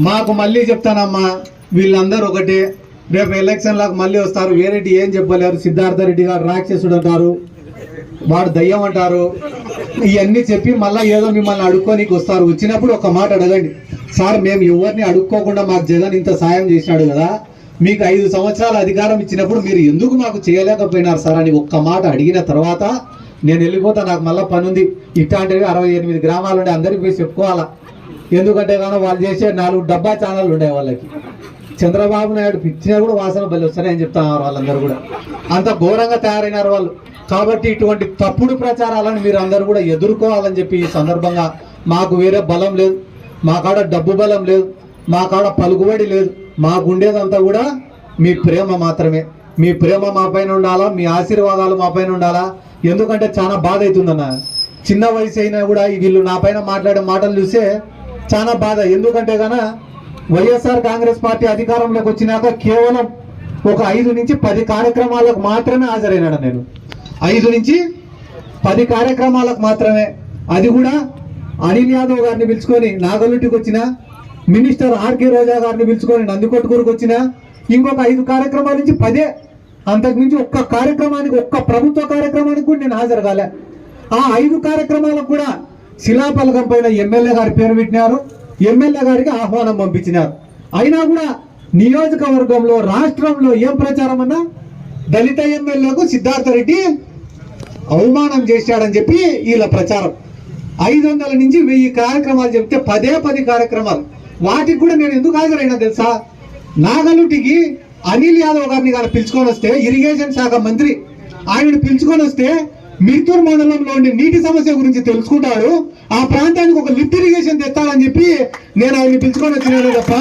మాకు మళ్ళీ చెప్తానమ్మా, వీళ్ళందరూ ఒకటే. రేపు ఎలక్షన్లకు మళ్ళీ వస్తారు, వేరేటి ఏం చెప్పలేరు. సిద్ధార్థ రెడ్డి గారు రాక్షసుడు అంటారు, వాడు దయ్యం అంటారు. ఇవన్నీ చెప్పి మళ్ళీ ఏదో మిమ్మల్ని అడుక్కోనికి వస్తారు. వచ్చినప్పుడు ఒక మాట అడగండి, సార్ మేము ఎవరిని అడుక్కోకుండా మాకు జగన్ ఇంత సాయం చేసినాడు కదా, మీకు 5 సంవత్సరాల అధికారం ఇచ్చినప్పుడు మీరు ఎందుకు మాకు చేయలేకపోయినారు సార్ అని ఒక్క మాట అడిగిన తర్వాత నేను వెళ్ళిపోతా. నాకు మళ్ళీ పని ఉంది. ఇట్లాంటివి 68 గ్రామాలు ఉండే అందరికి పోయి చెప్పుకోవాలా. ఎందుకంటే కానీ వాళ్ళు చేసే 4 డబ్బా ఛానళ్ళు ఉండే వాళ్ళకి. చంద్రబాబు నాయుడు పిచ్చినా కూడా వాసన బలి వస్తాయని చెప్తున్నారు వాళ్ళందరూ కూడా. అంత ఘోరంగా తయారైనారు వాళ్ళు. కాబట్టి ఇటువంటి తప్పుడు ప్రచారాలను మీరు అందరూ కూడా ఎదుర్కోవాలని చెప్పి ఈ సందర్భంగా, మాకు వేరే బలం లేదు, మా కాడ డబ్బు బలం లేదు, మా కాడ పలుకుబడి లేదు, మాకుండేదంతా కూడా మీ ప్రేమ మాత్రమే. మీ ప్రేమ మా పైన ఉండాలా, మీ ఆశీర్వాదాలు మా పైన ఉండాలా. ఎందుకంటే చాలా బాధ అవుతుందన్న, చిన్న వయసు అయినా కూడా వీళ్ళు నా పైన మాట్లాడే మాటలు చూస్తే చాలా బాధ. ఎందుకంటే కన్నా వైఎస్ఆర్ కాంగ్రెస్ పార్టీ అధికారంలోకి వచ్చినాక కేవలం ఒక 5 నుంచి 10 కార్యక్రమాలకు మాత్రమే హాజరైనాడు. నేను 5 నుంచి 10 కార్యక్రమాలకు మాత్రమే. అది కూడా అనిల్ యాదవ్ గారిని పిలుచుకొని నాగలుటికి వచ్చిన, మినిస్టర్ ఆర్కే రోజా గారిని పిలుచుకొని నందికొట్కూరుకు వచ్చిన, ఇంకొక 5 కార్యక్రమాల నుంచి 10. అంతకుమించి ఒక్క కార్యక్రమానికి, ఒక్క ప్రభుత్వ కార్యక్రమానికి కూడా నేను హాజరు కాలే. ఆ 5 కార్యక్రమాలకు కూడా శిలాఫలకం పైన ఎమ్మెల్యే గారి పేరు పెట్టినారు, ఎమ్మెల్యే గారికి ఆహ్వానం పంపించినారు. అయినా కూడా నియోజకవర్గంలో, రాష్ట్రంలో ఏం ప్రచారం అన్నా, దళిత ఎమ్మెల్యేకు సిద్ధార్థ రెడ్డి అవమానం చేశాడని చెప్పి వీళ్ళ ప్రచారం. 500 నుంచి 1000 కార్యక్రమాలు చెప్తే 10 కార్యక్రమాలు. వాటికి కూడా నేను ఎందుకు హాజరైనా తెలుసా? నాగలుటికి అనిల్ యాదవ్ గారిని కానీ పిలుచుకొని వస్తే, ఇరిగేషన్ శాఖ మంత్రి, ఆయన పిలుచుకొని వస్తే మిర్తూర్ మండలంలో ఉండే నీటి సమస్య గురించి తెలుసుకుంటాడు, ఆ ప్రాంతానికి ఒక లిఫ్ట్ ఇరిగేషన్ తెస్తాడని చెప్పి నేను ఆయన్ని పిలుచుకొని వచ్చినాను తప్ప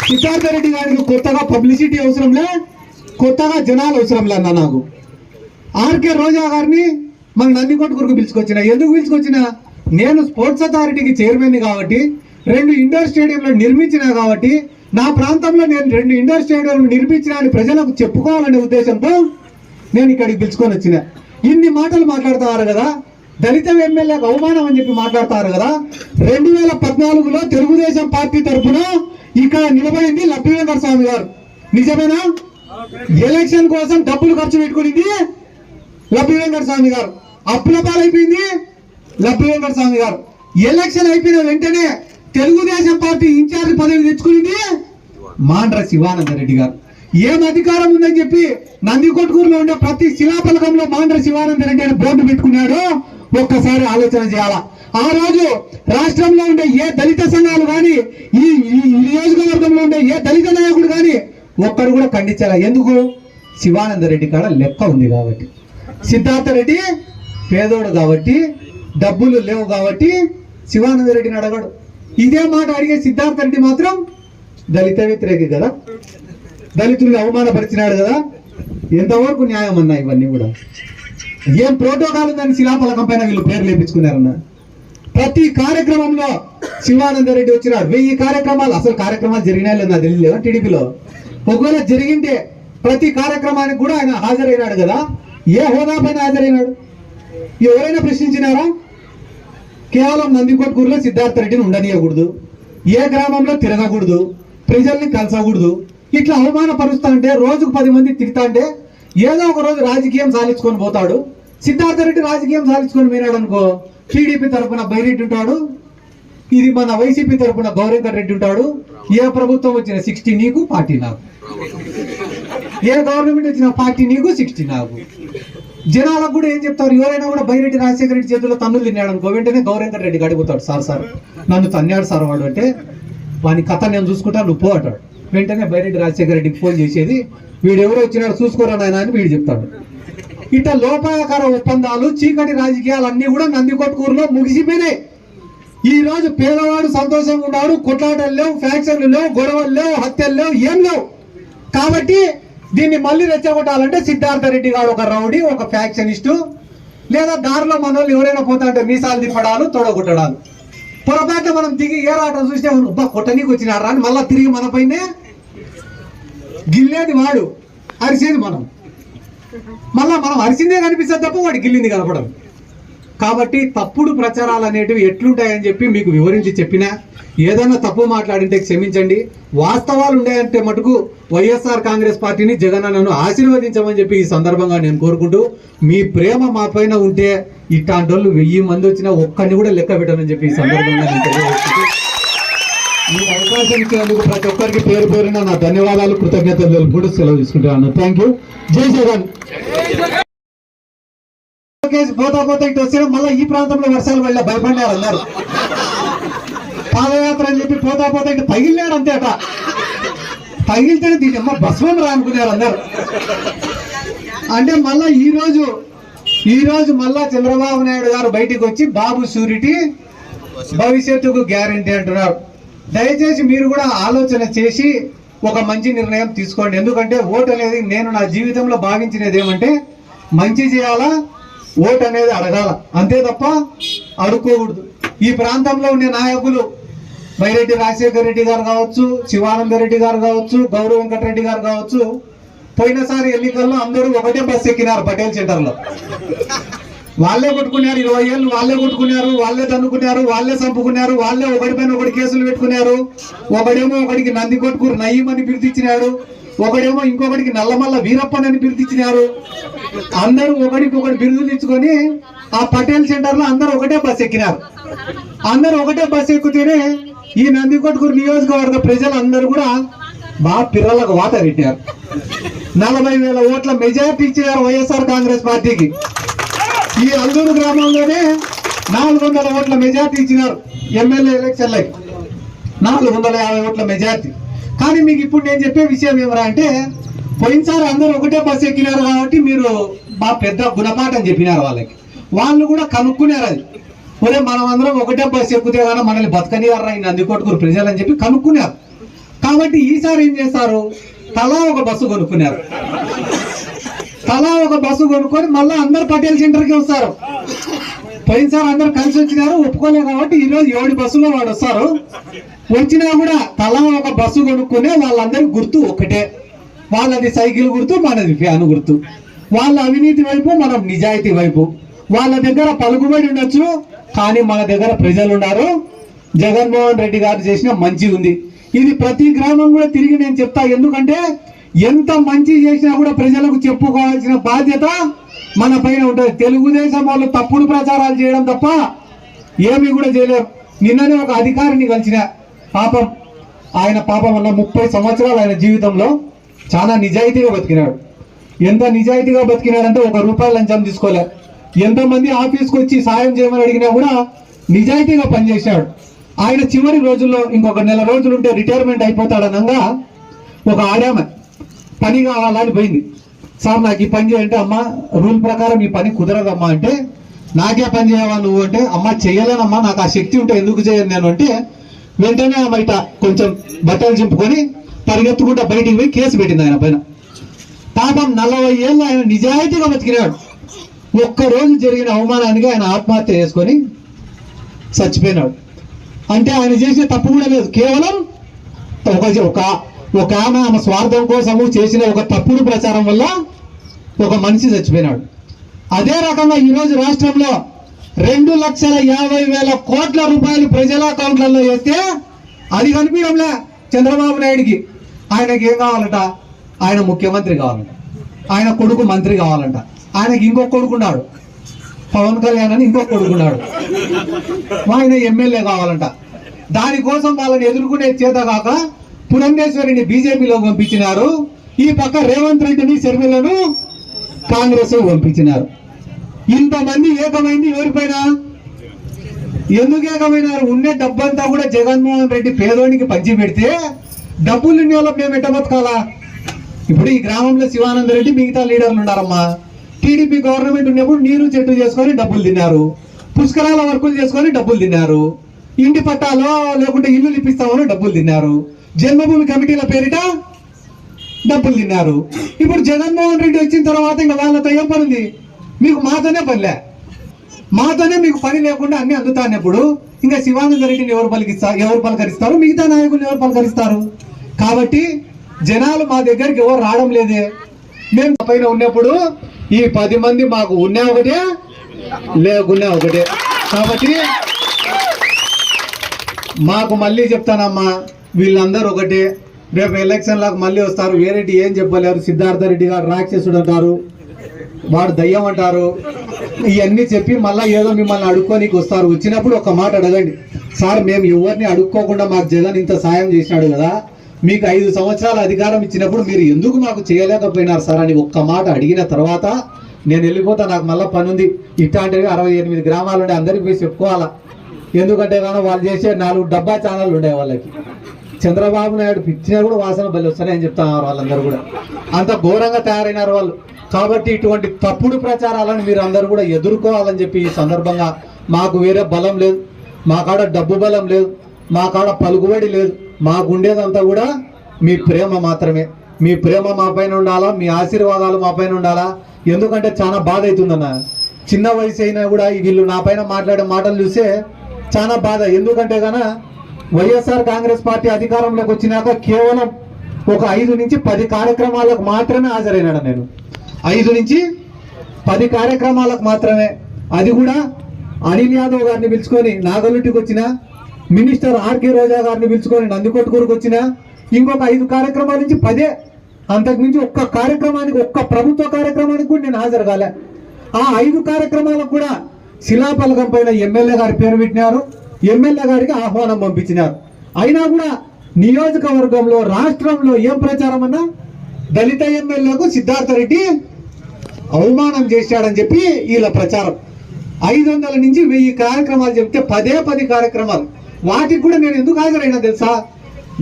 సిద్ధార్థ రెడ్డి గారికి కొత్తగా పబ్లిసిటీ అవసరంలే, కొత్తగా జనాలు అవసరంలే అన్న. నాకు ఆర్కే రోజా గారిని మన నందికొట్కూరుకు పిలుచుకొచ్చిన. ఎందుకు పిలుచుకొచ్చిన? నేను స్పోర్ట్స్ అథారిటీకి చైర్మన్ కాబట్టి, 2 ఇండోర్ స్టేడియంలు నిర్మించినా కాబట్టి, నా ప్రాంతంలో నేను 2 ఇండోర్ స్టేడియంలు నిర్మించిన అని ప్రజలకు చెప్పుకోవాలనే ఉద్దేశంతో నేను ఇక్కడికి పిలుచుకొని వచ్చిన. ఇన్ని మాటలు మాట్లాడుతున్నారు కదా, దళిత ఎమ్మెల్యేకు అవమానం అని చెప్పి మాట్లాడుతున్నారు కదా. 2014లో తెలుగుదేశం పార్టీ తరఫున ఇక్కడ నిలబడింది లబ్బి వెంకట స్వామి గారు, నిజమేనా? ఎలక్షన్ కోసం డబ్బులు ఖర్చు పెట్టుకునింది లబ్బి వెంకట స్వామి గారు, అప్పుల పాలైపోయింది లబ్బి వెంకట స్వామి గారు. ఎలక్షన్ అయిపోయిన వెంటనే తెలుగుదేశం పార్టీ ఇన్ఛార్జ్ పదవి తెచ్చుకునింది మాండ్ర శివానంద రెడ్డి గారు. ఏం అధికారం ఉందని చెప్పి నందికొట్కూరులో ఉండే ప్రతి శిలాఫలకంలో మాండ్ర శివానంద రెడ్డి అని బోర్డు పెట్టుకున్నాడు. ఒక్కసారి ఆలోచన చేయాలా. ఆ రోజు రాష్ట్రంలో ఉండే ఏ దళిత సంఘాలు కానీ, ఈ నియోజకవర్గంలో ఉండే ఏ దళిత నాయకుడు కానీ ఒక్కరు కూడా ఖండించారా? ఎందుకు? శివానంద రెడ్డి కాడ లెక్క ఉంది కాబట్టి. సిద్ధార్థ రెడ్డి పేదోడు కాబట్టి, డబ్బులు లేవు కాబట్టి శివానంద రెడ్డిని అడగడు. ఇదే మాట అడిగే సిద్ధార్థ రెడ్డి మాత్రం దళిత వ్యతిరేకి కదా, దళితుల్ని అవమానపరిచినాడు కదా. ఎంతవరకు న్యాయం అన్నా ఇవన్నీ కూడా? ఏం ప్రోటోకాల్ ఉందని శిలాఫలకం పైన వీళ్ళు పేరు లేపించుకున్నారన్న. ప్రతి కార్యక్రమంలో శివానంద రెడ్డి వచ్చినాడు. 1000 కార్యక్రమాలు. అసలు కార్యక్రమాలు జరిగినా లేదా తెలియలేదా టీడీపీలో? ఒకవేళ జరిగింటే ప్రతి కార్యక్రమానికి కూడా ఆయన హాజరైనాడు కదా. ఏ హోదా పైన హాజరైనాడు? ఎవరైనా ప్రశ్నించినారా? కేవలం నందికొట్కూరులో సిద్ధార్థ రెడ్డిని ఉండనీయకూడదు, ఏ గ్రామంలో తిరగకూడదు, ప్రజల్ని కలసకూడదు, ఇట్లా అవమానపరుస్తా అంటే, రోజుకు 10 మంది తిరుగుతా అంటే ఏదో ఒక రోజు రాజకీయం సాధించుకొని పోతాడు. సిద్ధార్థ రెడ్డి రాజకీయం సాధించుకొని పోయినాడు అనుకో, టీడీపీ తరఫున బైరెడ్డి ఉంటాడు, ఇది మన వైసీపీ తరఫున గౌరీంకర్ రెడ్డి ఉంటాడు. ఏ ప్రభుత్వం వచ్చిన 60 నీకు 40 నాకు, ఏ గవర్నమెంట్ వచ్చిన 40 నీకు 60 నాకు. జనాలకు కూడా ఏం చెప్తారు? ఎవరైనా కూడా బైరెడ్డి రాజశేఖర రెడ్డి చేతుల్లో తన్నులు తిన్నాడు అనుకో, వెంటనే గౌరీంకర్ రెడ్డి అడుగుతాడు, సార్ నన్ను తన్నాడు సార్ వాడు అంటే, వాని కథ నేను చూసుకుంటా, నువ్వు పో అంటాడు. వెంటనే బైరెడ్డి రాజశేఖర రెడ్డికి ఫోన్ చేసేది, వీడు ఎవరో వచ్చినాడు చూసుకోరా నాయన అని వీడు చెప్తాడు. ఇట్లా లోపాయకార ఒప్పందాలు, చీకటి రాజకీయాలు అన్నీ కూడా నందికొట్కూరులో ముగిసిపోయినాయి. ఈ రోజు పేదవాడు సంతోషంగా ఉన్నాడు. కొట్లాటలు లేవు, ఫ్యాక్షన్లు లేవు, గొడవలు లేవు, హత్యలు లేవు, ఏం లేవు. కాబట్టి దీన్ని మళ్ళీ రెచ్చగొట్టాలంటే సిద్ధార్థ రెడ్డి గారు ఒక రౌడీ, ఒక ఫ్యాక్షనిస్టు, లేదా దారిలో మన వాళ్ళు ఎవరైనా పోతా అంటే మీసాలు తిప్పడాలు, తొడగొట్టడాలు. పొరపాటు మనం దిగి ఏ రాటం చూస్తే కొట్టనీకి వచ్చినారా అని మళ్ళీ తిరిగి మన పైనే గిల్లేది వాడు, అరిసేది మనం. మళ్ళా మనం అరిసిందే కనిపిస్తుంది తప్ప వాడు గిల్లింది కనపడదు. కాబట్టి తప్పుడు ప్రచారాలు అనేటివి ఎట్లుంటాయని చెప్పి మీకు వివరించి చెప్పినా, ఏదైనా తప్పు మాట్లాడింటే క్షమించండి. వాస్తవాలు ఉన్నాయంటే మటుకు వైఎస్ఆర్ కాంగ్రెస్ పార్టీని జగన్ అన్నను ఆశీర్వదించమని చెప్పి ఈ సందర్భంగా నేను కోరుకుంటూ, మీ ప్రేమ మా పైన ఉంటే ఇట్లాంటి వాళ్ళు 1000 మంది వచ్చినా ఒక్కడిని కూడా లెక్క పెట్టనని చెప్పి ఈ సందర్భంగా నేను తెలియజేస్తున్నాను. ఈ అవకాశం ఇచ్చినందుకు ప్రతి ఒక్కరికి పేరు పేరున నా ధన్యవాదాలు, కృతజ్ఞతలు కూడా సెలవు తీసుకుంటాను. Thank you. జై జగన్. పోతా పోతా ఇటు వచ్చినా మళ్ళీ ఈ ప్రాంతంలో వర్షాలు వెళ్ళా భయపడినారు అన్నారు. పాదయాత్ర అని చెప్పి పోతా పోతా ఇటు తగిలినాడు అంతే అట. తగిలితేనే దీని అమ్మ భస్మం రా అనుకున్నారు అందరు. అంటే మళ్ళా ఈ రోజు మళ్ళా చంద్రబాబు నాయుడు గారు బయటికి వచ్చి బాబు షూరిటీ భవిష్యత్తుకు గ్యారంటీ అంటున్నారు. దయచేసి మీరు కూడా ఆలోచన చేసి ఒక మంచి నిర్ణయం తీసుకోండి. ఎందుకంటే ఓటు అనేది నేను నా జీవితంలో భావించినది ఏమంటే, మంచి చేయాలా, ఓటు అనేది అడగాల, అంతే తప్ప అడుక్కోకూడదు. ఈ ప్రాంతంలో ఉండే నాయకులు వైరెడ్డి రాజశేఖర రెడ్డి గారు కావచ్చు, శివానంద రెడ్డి గారు కావచ్చు, గౌరవ వెంకటరెడ్డి గారు కావచ్చు, పోయినసారి ఎన్నికల్లో అందరూ ఒకటే బస్సు ఎక్కినారు పటేల్ సెంటర్లో. వాళ్ళే కొట్టుకున్నారు, 20 ఏళ్ళు వాళ్ళే కొట్టుకున్నారు, వాళ్ళే తన్నుకున్నారు, వాళ్ళే చంపుకున్నారు, వాళ్ళే ఒకటిపైన ఒకటి కేసులు పెట్టుకున్నారు. ఒకడేమో ఒకడికి నందికొట్కూరు నయీం అని పిలిపించినాడు, ఒకడేమో ఇంకొకటికి నల్లమల్ల వీరప్పన్ అని పిలిపించినారు. అందరూ ఒకడికొకటి బిరుదులు ఇచ్చుకొని ఆ పటేల్ సెంటర్ లో అందరూ ఒకటే బస్సు ఎక్కినారు. అందరూ ఒకటే బస్సు ఎక్కుతేనే ఈ నందికొట్కూరు నియోజకవర్గ ప్రజలందరూ కూడా బాగా పిల్లలకు వాత పెట్టారు. 40,000 ఓట్ల మెజార్టీ ఇచ్చినారు వైఎస్ఆర్ కాంగ్రెస్ పార్టీకి. ఈ అల్లూరు గ్రామంలోనే 400 ఓట్ల మెజార్టీ ఇచ్చినారు ఎమ్మెల్యే ఎలక్షన్లకి, 450 ఓట్ల మెజార్టీ. కానీ మీకు ఇప్పుడు నేను చెప్పే విషయం ఏమరా అంటే, పోయినసారి అందరూ ఒకటే బస్సు ఎక్కినారు కాబట్టి మీరు మా పెద్ద గుణపాఠం చెప్పినారు వాళ్ళకి. వాళ్ళు కూడా కనుక్కున్నారు, అది ఒరే మనం అందరం ఒకటే బస్సు ఎక్కుతే కానీ మనల్ని బతకనివారా ఈ నందికొట్కూరు ప్రజలు అని చెప్పి కనుక్కున్నారు. కాబట్టి ఈసారి ఏం చేస్తారు, తలా ఒక బస్సు కొనుక్కున్నారు. తలా ఒక బస్సు కొనుక్కొని మళ్ళీ అందరు పటేల్ సెంటర్కి వస్తారు. పోయినసారి అందరు కలిసి వచ్చినారు, ఒప్పుకోలేదు కాబట్టి ఈరోజు 7 బస్సులో వాడు వస్తారు. వచ్చినా కూడా తలా ఒక బస్సు కొనుక్కునే వాళ్ళందరి గుర్తు ఒకటే. వాళ్ళది సైకిల్ గుర్తు, మనది ఫ్యాన్ గుర్తు. వాళ్ళ అవినీతి వైపు, మనం నిజాయితీ వైపు. వాళ్ళ దగ్గర పలుకుబడి ఉండొచ్చు, కానీ మన దగ్గర ప్రజలు ఉన్నారు. జగన్మోహన్ రెడ్డి గారు చేసిన మంచి ఉంది. ఇది ప్రతి గ్రామం కూడా తిరిగి నేను చెప్తా. ఎందుకంటే ఎంత మంచి చేసినా కూడా ప్రజలకు చెప్పుకోవాల్సిన బాధ్యత మన పైన ఉంటుంది. తెలుగుదేశం వాళ్ళు తప్పుడు ప్రచారాలు చేయడం తప్ప ఏమీ కూడా చేయలేరు. నిన్ననే ఒక అధికారిని కలిసిన, ఆయన వల్ల 30 సంవత్సరాలు ఆయన జీవితంలో చాలా నిజాయితీగా బతికినాడు. ఎంత నిజాయితీగా బతికినాడంటే ₹1 లంచం తీసుకోలే. ఎంతమంది ఆఫీస్కి వచ్చి సాయం చేయమని అడిగినా కూడా నిజాయితీగా పనిచేశాడు. ఆయన చివరి రోజుల్లో ఇంకొక 1 నెల రోజులు ఉంటే రిటైర్మెంట్ అయిపోతాడనగా ఒక ఆడామె పని కావాలని పోయింది. సార్ నాకు ఈ పని చేయంటే, అమ్మ రూల్ ప్రకారం ఈ పని కుదరదమ్మా అంటే, నాకే పని చేయవా నువ్వు అంటే, అమ్మ చెయ్యలేనమ్మా నాకు ఆ శక్తి ఉంటే ఎందుకు చేయను నేను అంటే, వెంటనే బయట కొంచెం బట్టలు చింపుకొని పరిగెత్తుకుంటా బయటికి పోయి కేసు పెట్టింది ఆయన పైన. పాపం 40 ఏళ్ళు ఆయన నిజాయితీగా బతికినాడు. ఒక్కరోజు జరిగిన అవమానానికి ఆయన ఆత్మహత్య చేసుకొని చచ్చిపోయినాడు. అంటే ఆయన చేసే తప్పు కూడా లేదు, కేవలం ఒక ఆమె స్వార్థం కోసము చేసిన ఒక తప్పుడు ప్రచారం వల్ల ఒక మనిషి చచ్చిపోయినాడు. అదే రకంగా ఈరోజు రాష్ట్రంలో 2,50,000 కోట్ల రూపాయలు ప్రజల అకౌంట్లలో వేస్తే అది కనిపించడంలే చంద్రబాబు నాయుడికి. ఆయనకి ఏం కావాలంట, ఆయన ముఖ్యమంత్రి కావాలంట, ఆయన కొడుకు మంత్రి కావాలంట, ఆయనకి ఇంకొక కొడుకున్నాడు పవన్ కళ్యాణ్ అని, ఇంకొక కొడుకున్నాడు, ఆయన ఎమ్మెల్యే కావాలంట. దానికోసం వాళ్ళని ఎదుర్కొనే చేత కాక పురంధేశ్వరిని బీజేపీలో పంపించినారు. ఈ పక్క రేవంత్ రెడ్డిని షర్మిలను కాంగ్రెస్ పంపించినారు. ఇంతమంది ఏకమైంది ఎవరిపైన? ఎందుకు ఏకమైనారు? ఉండే డబ్బంతా కూడా జగన్మోహన్ రెడ్డి పేదోనికి పంచి పెడితే డబ్బులు ఇన్ని వాళ్ళకి మేము ఎట్ట బతకాలా? ఇప్పుడు ఈ గ్రామంలో శివానంద రెడ్డి మిగతా లీడర్లు ఉన్నారమ్మా. టీడీపీ గవర్నమెంట్ ఉన్నప్పుడు నీరు చెట్టు చేసుకొని డబ్బులు తిన్నారు, పుష్కరాల వర్కులు చేసుకొని డబ్బులు తిన్నారు, ఇంటి పట్టాలో లేకుంటే ఇల్లు ఇప్పిస్తామని డబ్బులు తిన్నారు, జన్మభూమి కమిటీల పేరిట డబ్బులు తిన్నారు. ఇప్పుడు జగన్మోహన్ రెడ్డి వచ్చిన తర్వాత ఇంకా వాళ్ళతో ఏం పని ఉంది? మీకు మాతోనే పనిలే, మాతోనే మీకు పని లేకుండా అన్ని అందుతానప్పుడు ఇంకా శివానంద రెడ్డిని ఎవరు పలకరిస్తారు? మిగతా నాయకులు ఎవరు పలకరిస్తారు? కాబట్టి జనాలు మా దగ్గరికి ఎవరు రావడం లేదే. మేము పైన ఉన్నప్పుడు ఈ 10 మంది మాకు ఉన్న ఒకటే, లేకున్నా ఒకటే. కాబట్టి మాకు మళ్ళీ చెప్తానమ్మా, వీళ్ళందరూ ఒకటే. రేపు ఎలక్షన్లకు మళ్ళీ వస్తారు, వేరేటి ఏం చెప్పలేరు. సిద్ధార్థ రెడ్డి గారు రాక్షసుడు అంటారు, వాడు దయ్యం అంటారు. ఇవన్నీ చెప్పి మళ్ళీ ఏదో మిమ్మల్ని అడుక్కోనికి వస్తారు. వచ్చినప్పుడు ఒక మాట అడగండి, సార్ మేము ఎవరిని అడుక్కోకుండా మాకు జగన్ ఇంత సాయం చేసినాడు కదా, మీకు 5 సంవత్సరాల అధికారం ఇచ్చినప్పుడు మీరు ఎందుకు మాకు చేయలేకపోయినారు సార్ అని ఒక్క మాట అడిగిన తర్వాత నేను వెళ్ళిపోతా. నాకు మళ్ళీ పని ఉంది. ఇట్లాంటివి 68 గ్రామాలు ఉండే అందరికి పోయి చెప్పుకోవాలా. ఎందుకంటే కానీ వాళ్ళు చేసే 4 డబ్బా ఛానళ్ళు ఉండే వాళ్ళకి. చంద్రబాబు నాయుడు పిచ్చినా కూడా వాసన బలి వస్తాయని చెప్తున్నారు వాళ్ళందరూ కూడా. అంత ఘోరంగా తయారైనారు వాళ్ళు. కాబట్టి ఇటువంటి తప్పుడు ప్రచారాలను మీరు అందరూ కూడా ఎదుర్కోవాలని చెప్పి ఈ సందర్భంగా, మాకు వేరే బలం లేదు, మా కాడ డబ్బు బలం లేదు, మా కాడ పలుకుబడి లేదు, మాకు ఉండేదంతా కూడా మీ ప్రేమ మాత్రమే. మీ ప్రేమ మా పైన ఉండాలా, మీ ఆశీర్వాదాలు మా పైన ఉండాలా. ఎందుకంటే చాలా బాధ అవుతుందన్న, చిన్న వయసు అయినా కూడా వీళ్ళు నా పైన మాట్లాడే మాటలు చూస్తే చాలా బాధ. ఎందుకంటే కన వైఎస్ఆర్ కాంగ్రెస్ పార్టీ అధికారంలోకి వచ్చినాక కేవలం ఒక 5 నుంచి 10 కార్యక్రమాలకు మాత్రమే హాజరైనాడు. నేను 5 నుంచి 10 కార్యక్రమాలకు మాత్రమే. అది కూడా అనిల్ యాదవ్ గారిని పిలుచుకొని నాగలుటికి వచ్చిన, మినిస్టర్ ఆర్కే రోజా గారిని పిలుచుకొని నందికొట్కూరుకు వచ్చిన, ఇంకొక 5 కార్యక్రమాల నుంచి 10. అంతకుమించి ఒక్క కార్యక్రమానికి, ఒక్క ప్రభుత్వ కార్యక్రమానికి కూడా నేను హాజరు కాలే. ఆ 5 కార్యక్రమాలకు కూడా శిలాఫలకం పైన ఎమ్మెల్యే గారి పేరు పెట్టినారు, ఎమ్మెల్యే గారికి ఆహ్వానం పంపించినారు. అయినా కూడా నియోజకవర్గంలో, రాష్ట్రంలో ఏం ప్రచారం అన్నా, దళిత ఎమ్మెల్యేకు సిద్ధార్థ రెడ్డి అవమానం చేశాడని చెప్పి వీళ్ళ ప్రచారం. 500 నుంచి 1000 కార్యక్రమాలు చెప్తే 10 కార్యక్రమాలు. వాటికి కూడా నేను ఎందుకు హాజరైనా తెలుసా?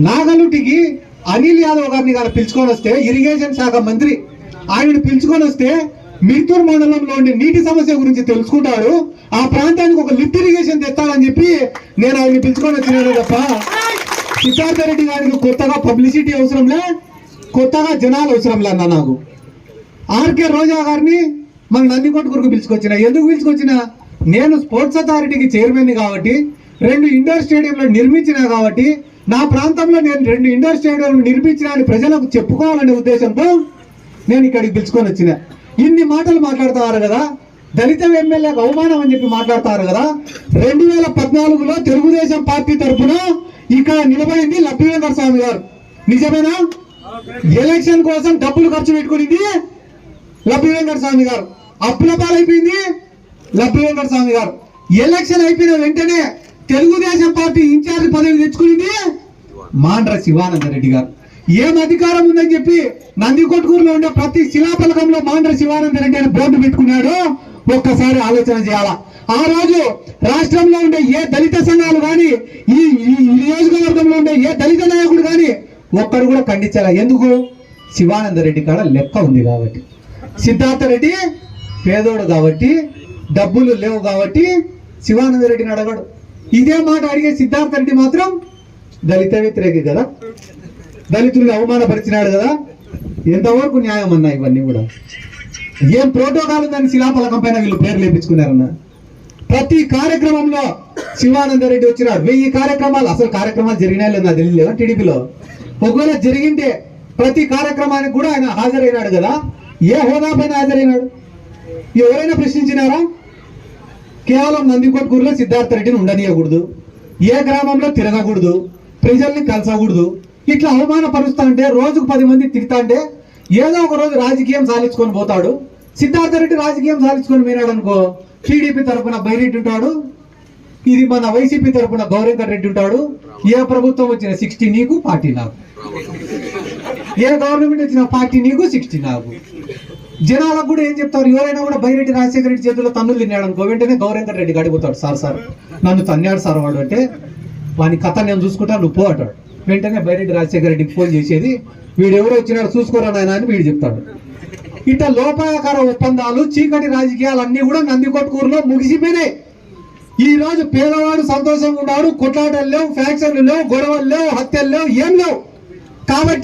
నాగలుటికి అనిల్ యాదవ్ గారిని కానీ పిలుచుకొని వస్తే, ఇరిగేషన్ శాఖ మంత్రి, ఆయనను పిలుచుకొని వస్తే మిర్తూర్ మండలంలో ఉండే నీటి సమస్య గురించి తెలుసుకుంటాడు, ఆ ప్రాంతానికి ఒక లిఫ్ట్ ఇరిగేషన్ తెస్తాడని చెప్పి నేను ఆయన్ని పిలుచుకొని వచ్చినాను తప్ప సిద్ధార్థ రెడ్డి గారికి కొత్తగా పబ్లిసిటీ అవసరంలే, కొత్తగా జనాలు అవసరంలే అన్న. నాకు ఆర్కే రోజా గారిని మన నందికొట్కూరుకు పిలుచుకొచ్చిన. ఎందుకు పిలుచుకొచ్చిన? నేను స్పోర్ట్స్ అథారిటీకి చైర్మన్ కాబట్టి, 2 ఇండోర్ స్టేడియంలు నిర్మించినా కాబట్టి, నా ప్రాంతంలో నేను 2 ఇండోర్ స్టేడియంలు నిర్మించిన అని ప్రజలకు చెప్పుకోవాలనే ఉద్దేశంతో నేను ఇక్కడికి పిలుచుకొని వచ్చిన. ఇన్ని మాటలు మాట్లాడుతున్నారు కదా, దళిత ఎమ్మెల్యేకు అవమానం అని చెప్పి మాట్లాడుతున్నారు కదా. 2014లో తెలుగుదేశం పార్టీ తరఫున ఇక్కడ నిలబడింది లబ్బి వెంకట స్వామి గారు, నిజమేనా? ఎలక్షన్ కోసం డబ్బులు ఖర్చు పెట్టుకునింది లబ్బి వెంకట స్వామి గారు, అప్పుల పాలైపోయింది లబ్బి వెంకట స్వామి గారు. ఎలక్షన్ అయిపోయిన వెంటనే తెలుగుదేశం పార్టీ ఇన్ఛార్జ్ పదవి తెచ్చుకునింది మాండ్ర శివానంద రెడ్డి గారు. ఏం అధికారం ఉందని చెప్పి నందికొట్కూరులో ఉండే ప్రతి శిలాఫలకంలో మాండ్ర శివానంద రెడ్డి అని బోర్డు పెట్టుకున్నాడు. ఒక్కసారి ఆలోచన చేయాలా. ఆ రోజు రాష్ట్రంలో ఉండే ఏ దళిత సంఘాలు కానీ, ఈ నియోజకవర్గంలో ఉండే ఏ దళిత నాయకుడు కానీ ఒక్కరు కూడా ఖండించాలా? ఎందుకు? శివానంద రెడ్డి కాడ లెక్క ఉంది కాబట్టి. సిద్ధార్థ రెడ్డి పేదోడు కాబట్టి, డబ్బులు లేవు కాబట్టి శివానంద రెడ్డిని అడగడు. ఇదే మాట అడిగే సిద్ధార్థ రెడ్డి మాత్రం దళిత వ్యతిరేకి కదా, దళితుల్ని అవమానపరిచినాడు కదా. ఎంతవరకు న్యాయం అన్నా ఇవన్నీ కూడా? ఏం ప్రోటోకాల్ ఉందని శిలాఫలకం పైన వీళ్ళు పేర్లు వేయించుకున్నారన్న. ప్రతి కార్యక్రమంలో శివానంద రెడ్డి వచ్చినాడు. 1000 కార్యక్రమాలు. అసలు కార్యక్రమాలు జరిగినా లేదు నాకు తెలియలేదా టీడీపీలో? ఒకవేళ జరిగింటే ప్రతి కార్యక్రమానికి కూడా ఆయన హాజరైనాడు కదా. ఏ హోదా పైన హాజరైనాడు? ఎవరైనా ప్రశ్నించినారా? కేవలం నందికొట్కూరులో సిద్ధార్థ రెడ్డిని ఉండనీయకూడదు, ఏ గ్రామంలో తిరగకూడదు, ప్రజల్ని కలసకూడదు, ఇట్లా అవమానపరుస్తా అంటే, రోజుకు 10 మంది తిరుగుతా అంటే ఏదో ఒక రోజు రాజకీయం సాధించుకొని పోతాడు. సిద్ధార్థ రెడ్డి రాజకీయం సాధించుకొని పోయినాడు అనుకో, టీడీపీ తరఫున బైరెడ్డి ఉంటాడు, ఇది మన వైసీపీ తరఫున గౌరెంకర్ రెడ్డి ఉంటాడు. ఏ ప్రభుత్వం వచ్చిన 60 నీకు 40 నాకు, ఏ గవర్నమెంట్ వచ్చిన 40 నీకు 60 నాకు. జనాలకు కూడా ఏం చెప్తారు? ఎవరైనా కూడా బైరెడ్డి రాజశేఖర రెడ్డి చేతుల్లో తన్నులు తిన్నాడు అనుకో, వెంటనే గౌరెంకర్ రెడ్డి అడిగిపోతాడు, సార్ నన్ను తన్నాడు సార్ వాడు అంటే, వాని కథ నేను చూసుకుంటా నువ్వు పో అంటాడు. వెంటనే బైరెడ్డి రాజశేఖర రెడ్డికి ఫోన్ చేసేది, వీడు ఎవరో వచ్చినాడు చూసుకోరా నాయన అని వీడు చెప్తాడు. ఇట్లా లోపాయకార ఒప్పందాలు, చీకటి రాజకీయాలు అన్ని కూడా నందికొట్కూరులో ముగిసిపోయినాయి. ఈ రోజు పేదవాడు సంతోషంగా ఉన్నాడు. కొట్లాటలు లేవు, ఫ్యాక్షన్లు లేవు, గొడవలు లేవు, హత్యలు లేవు, ఏం లేవు. కాబట్టి